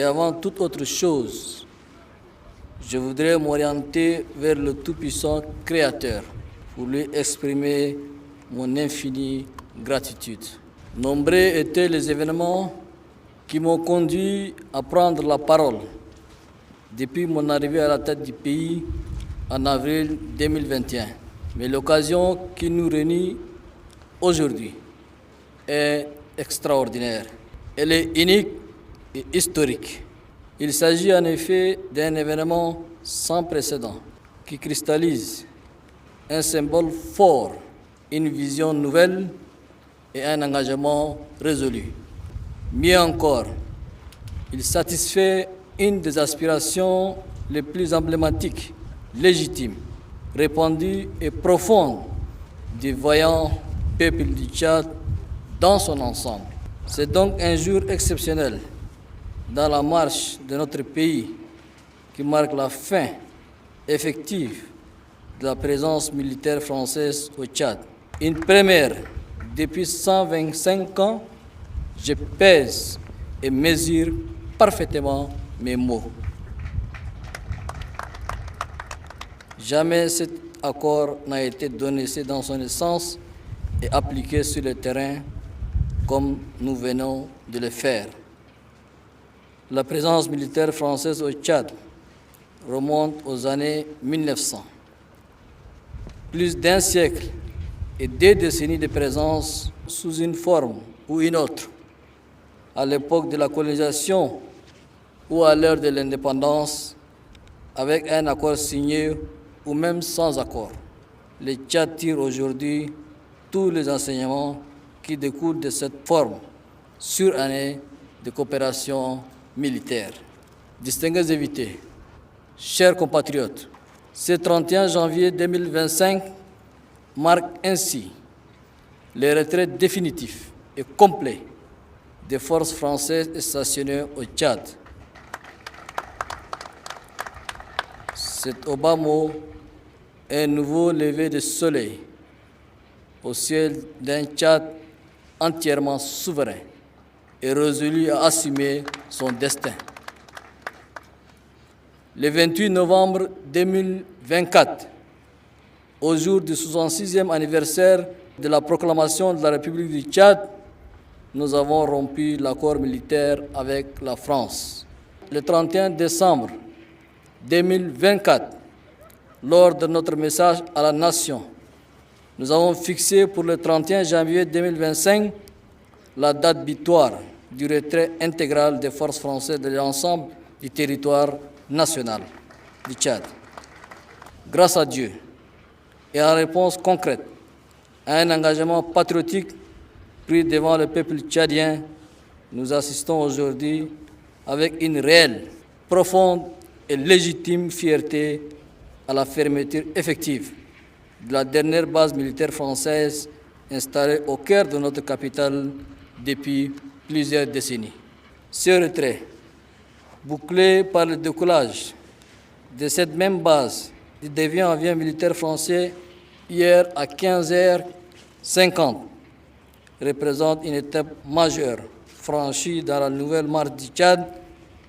Et avant toute autre chose, je voudrais m'orienter vers le Tout-Puissant Créateur pour lui exprimer mon infinie gratitude. Nombreux étaient les événements qui m'ont conduit à prendre la parole depuis mon arrivée à la tête du pays en avril 2021. Mais l'occasion qui nous réunit aujourd'hui est extraordinaire. Elle est unique et historique. Il s'agit en effet d'un événement sans précédent qui cristallise un symbole fort, une vision nouvelle et un engagement résolu. Mieux encore, il satisfait une des aspirations les plus emblématiques, légitimes, répandues et profondes du vaillant peuple du Tchad dans son ensemble. C'est donc un jour exceptionnel dans la marche de notre pays qui marque la fin effective de la présence militaire française au Tchad. Une première depuis 125 ans, je pèse et mesure parfaitement mes mots. Jamais cet accord n'a été donné dans son essence et appliqué sur le terrain comme nous venons de le faire. La présence militaire française au Tchad remonte aux années 1900. Plus d'un siècle et 2 décennies de présence sous une forme ou une autre, à l'époque de la colonisation ou à l'heure de l'indépendance, avec un accord signé ou même sans accord. Le Tchad tire aujourd'hui tous les enseignements qui découlent de cette forme surannée de coopération militaire. Distingués invités, chers compatriotes, ce 31 janvier 2025 marque ainsi le retrait définitif et complet des forces françaises stationnées au Tchad. C'est au bas mot un nouveau lever de soleil au ciel d'un Tchad entièrement souverain et résolu à assumer son destin. Le 28 novembre 2024, au jour du 66e anniversaire de la proclamation de la République du Tchad, nous avons rompu l'accord militaire avec la France. Le 31 décembre 2024, lors de notre message à la nation, nous avons fixé pour le 31 janvier 2025 la date butoir du retrait intégral des forces françaises de l'ensemble du territoire national du Tchad. Grâce à Dieu et en réponse concrète à un engagement patriotique pris devant le peuple tchadien, nous assistons aujourd'hui avec une réelle, profonde et légitime fierté à la fermeture effective de la dernière base militaire française installée au cœur de notre capitale depuis plusieurs décennies. Ce retrait, bouclé par le décollage de cette même base du déviant avion militaire français hier à 15h50, représente une étape majeure franchie dans la nouvelle marche du Tchad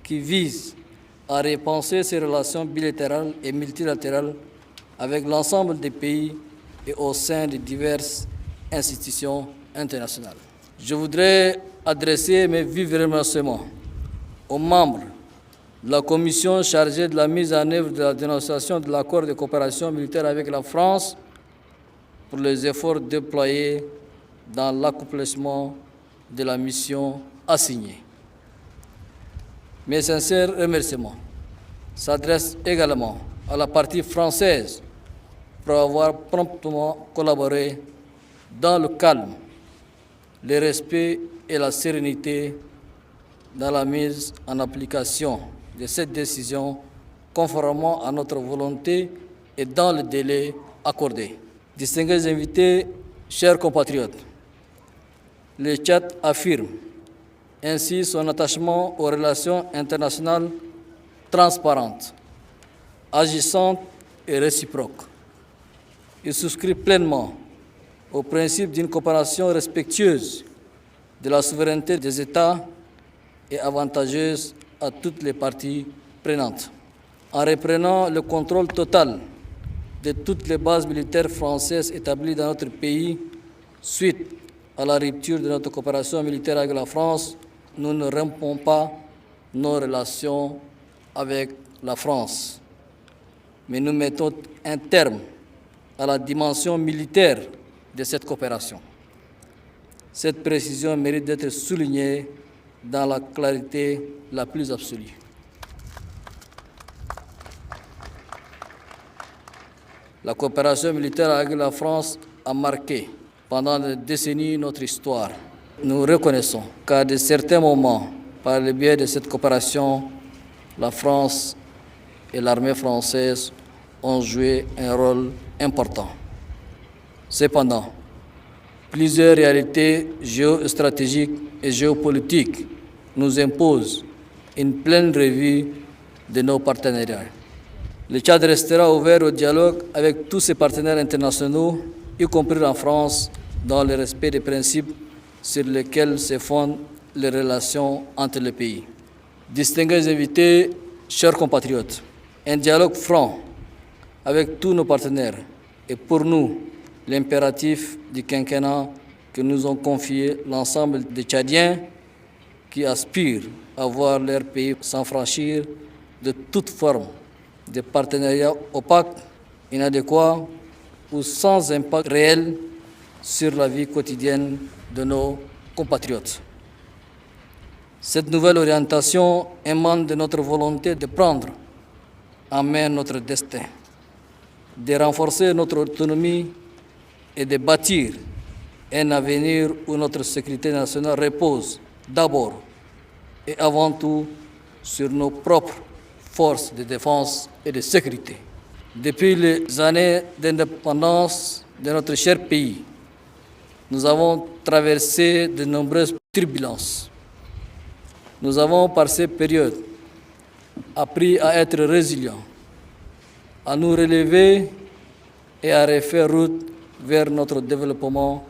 qui vise à repenser ses relations bilatérales et multilatérales avec l'ensemble des pays et au sein de diverses institutions internationales. Je voudrais adresser mes vifs remerciements aux membres de la commission chargée de la mise en œuvre de la dénonciation de l'accord de coopération militaire avec la France pour les efforts déployés dans l'accomplissement de la mission assignée. Mes sincères remerciements s'adressent également à la partie française pour avoir promptement collaboré dans le calme, le respect et la sérénité dans la mise en application de cette décision conformément à notre volonté et dans le délai accordé. Distingués invités, chers compatriotes, le Tchad affirme ainsi son attachement aux relations internationales transparentes, agissantes et réciproques. Il souscrit pleinement au principe d'une coopération respectueuse de la souveraineté des États et avantageuse à toutes les parties prenantes. En reprenant le contrôle total de toutes les bases militaires françaises établies dans notre pays, suite à la rupture de notre coopération militaire avec la France, nous ne rompons pas nos relations avec la France, mais nous mettons un terme à la dimension militaire de cette coopération. Cette précision mérite d'être soulignée dans la clarté la plus absolue. La coopération militaire avec la France a marqué pendant des décennies notre histoire. Nous reconnaissons qu'à de certains moments, par le biais de cette coopération, la France et l'armée française ont joué un rôle important. Cependant, plusieurs réalités géostratégiques et géopolitiques nous imposent une pleine revue de nos partenariats. Le Tchad restera ouvert au dialogue avec tous ses partenaires internationaux, y compris en France, dans le respect des principes sur lesquels se fondent les relations entre les pays. Distingués invités, chers compatriotes, un dialogue franc avec tous nos partenaires est pour nous l'impératif du quinquennat que nous ont confié l'ensemble des Tchadiens qui aspirent à voir leur pays s'affranchir de toute forme de partenariats opaques, inadéquats ou sans impact réel sur la vie quotidienne de nos compatriotes. Cette nouvelle orientation émane de notre volonté de prendre en main notre destin, de renforcer notre autonomie et de bâtir un avenir où notre sécurité nationale repose d'abord et avant tout sur nos propres forces de défense et de sécurité. Depuis les années d'indépendance de notre cher pays, nous avons traversé de nombreuses turbulences. Nous avons, par ces périodes, appris à être résilients, à nous relever et à refaire route vers notre développement,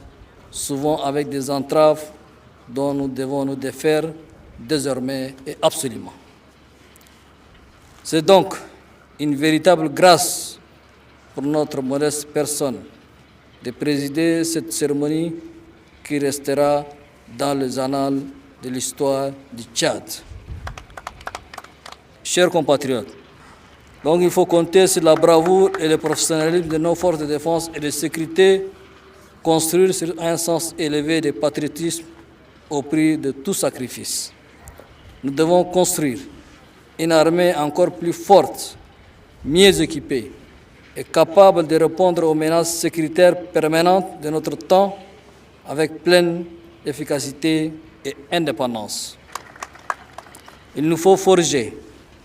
souvent avec des entraves dont nous devons nous défaire désormais et absolument. C'est donc une véritable grâce pour notre modeste personne de présider cette cérémonie qui restera dans les annales de l'histoire du Tchad. Chers compatriotes, donc il faut compter sur la bravoure et le professionnalisme de nos forces de défense et de sécurité, construire sur un sens élevé de patriotisme au prix de tout sacrifice. Nous devons construire une armée encore plus forte, mieux équipée et capable de répondre aux menaces sécuritaires permanentes de notre temps avec pleine efficacité et indépendance. Il nous faut forger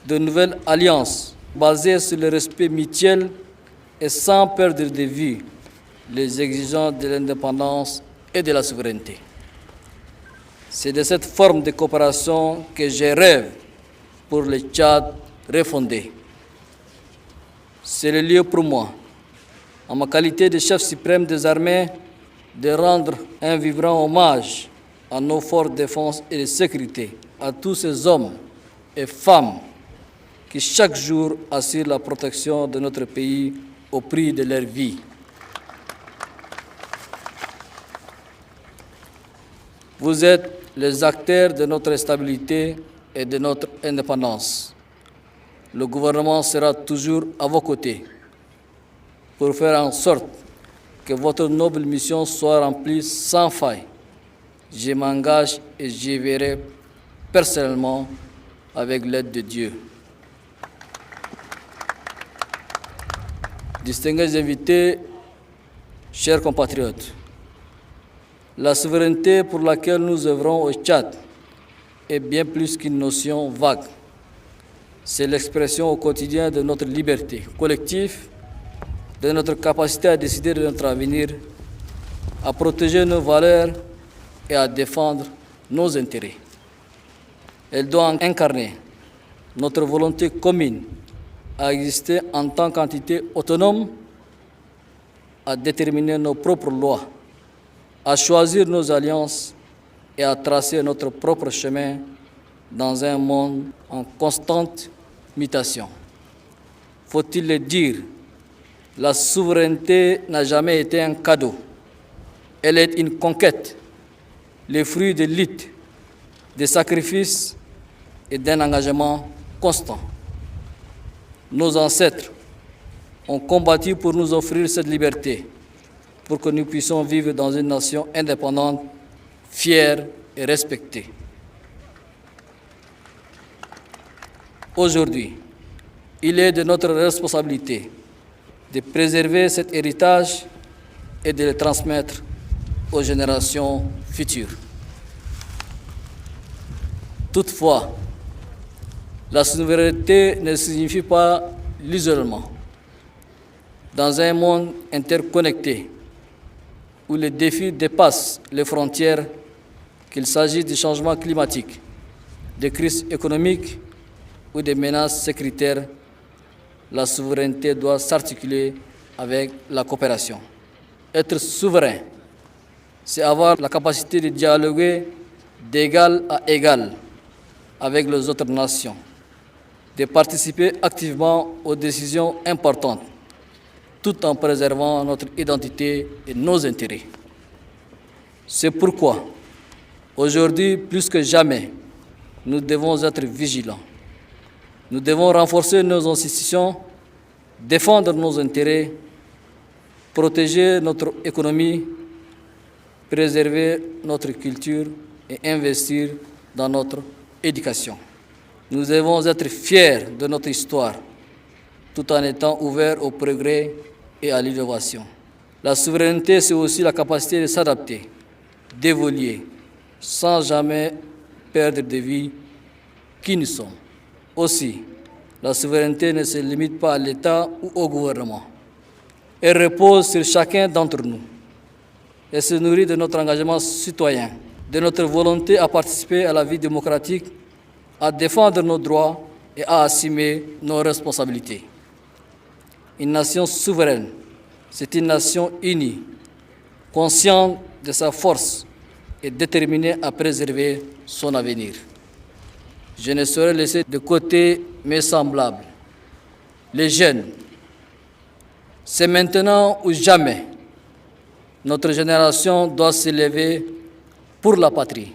de nouvelles alliances basées sur le respect mutuel et sans perdre de vue les exigences de l'indépendance et de la souveraineté. C'est de cette forme de coopération que je rêve pour le Tchad refondé. C'est le lieu pour moi, en ma qualité de chef suprême des armées, de rendre un vibrant hommage à nos forces de défense et de sécurité, à tous ces hommes et femmes qui chaque jour assurent la protection de notre pays au prix de leur vie. Vous êtes les acteurs de notre stabilité et de notre indépendance. Le gouvernement sera toujours à vos côtés pour faire en sorte que votre noble mission soit remplie sans faille. Je m'engage et j'y verrai personnellement avec l'aide de Dieu. Distingués invités, chers compatriotes, la souveraineté pour laquelle nous œuvrons au Tchad est bien plus qu'une notion vague. C'est l'expression au quotidien de notre liberté collective, de notre capacité à décider de notre avenir, à protéger nos valeurs et à défendre nos intérêts. Elle doit incarner notre volonté commune à exister en tant qu'entité autonome, à déterminer nos propres lois, à choisir nos alliances et à tracer notre propre chemin dans un monde en constante mutation. Faut-il le dire, la souveraineté n'a jamais été un cadeau. Elle est une conquête, le fruit de luttes, de sacrifices et d'un engagement constant. Nos ancêtres ont combattu pour nous offrir cette liberté, pour que nous puissions vivre dans une nation indépendante, fière et respectée. Aujourd'hui, il est de notre responsabilité de préserver cet héritage et de le transmettre aux générations futures. Toutefois, la souveraineté ne signifie pas l'isolement. Dans un monde interconnecté, où les défis dépassent les frontières, qu'il s'agisse du changement climatique, des crises économiques ou des menaces sécuritaires, la souveraineté doit s'articuler avec la coopération. Être souverain, c'est avoir la capacité de dialoguer d'égal à égal avec les autres nations, de participer activement aux décisions importantes, tout en préservant notre identité et nos intérêts. C'est pourquoi, aujourd'hui, plus que jamais, nous devons être vigilants. Nous devons renforcer nos institutions, défendre nos intérêts, protéger notre économie, préserver notre culture et investir dans notre éducation. Nous devons être fiers de notre histoire, tout en étant ouverts au progrès et à l'innovation. La souveraineté, c'est aussi la capacité de s'adapter, d'évoluer, sans jamais perdre de vue qui nous sommes. Aussi, la souveraineté ne se limite pas à l'État ou au gouvernement. Elle repose sur chacun d'entre nous et se nourrit de notre engagement citoyen, de notre volonté à participer à la vie démocratique, à défendre nos droits et à assumer nos responsabilités. Une nation souveraine, c'est une nation unie, consciente de sa force et déterminée à préserver son avenir. Je ne saurais laisser de côté mes semblables, les jeunes. C'est maintenant ou jamais. Notre génération doit s'élever pour la patrie.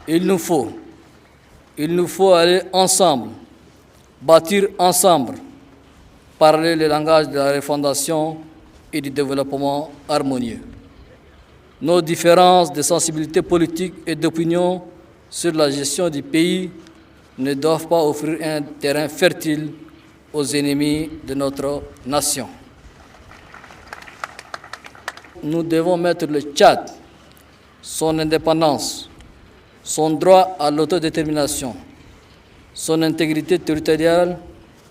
Il nous faut aller ensemble, bâtir ensemble, parler le langage de la refondation et du développement harmonieux. Nos différences de sensibilité politique et d'opinion sur la gestion du pays ne doivent pas offrir un terrain fertile aux ennemis de notre nation. Nous devons mettre le Tchad, son indépendance, son droit à l'autodétermination, son intégrité territoriale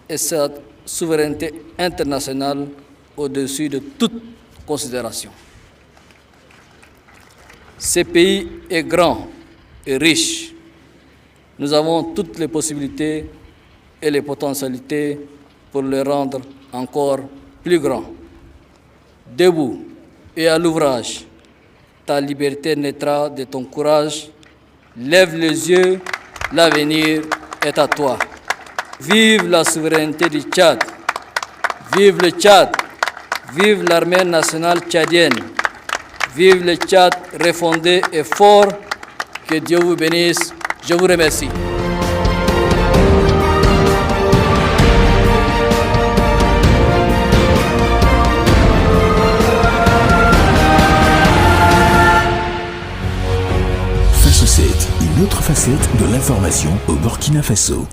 et sa souveraineté internationale au-dessus de toute considération. Ce pays est grand et riche. Nous avons toutes les possibilités et les potentialités pour le rendre encore plus grand. Debout et à l'ouvrage, ta liberté naîtra de ton courage. Lève les yeux, l'avenir est à toi. Vive la souveraineté du Tchad. Vive le Tchad. Vive l'armée nationale tchadienne. Vive le Tchad refondé et fort. Que Dieu vous bénisse. Je vous remercie. Face 7, une autre facette de l'information au Burkina Faso.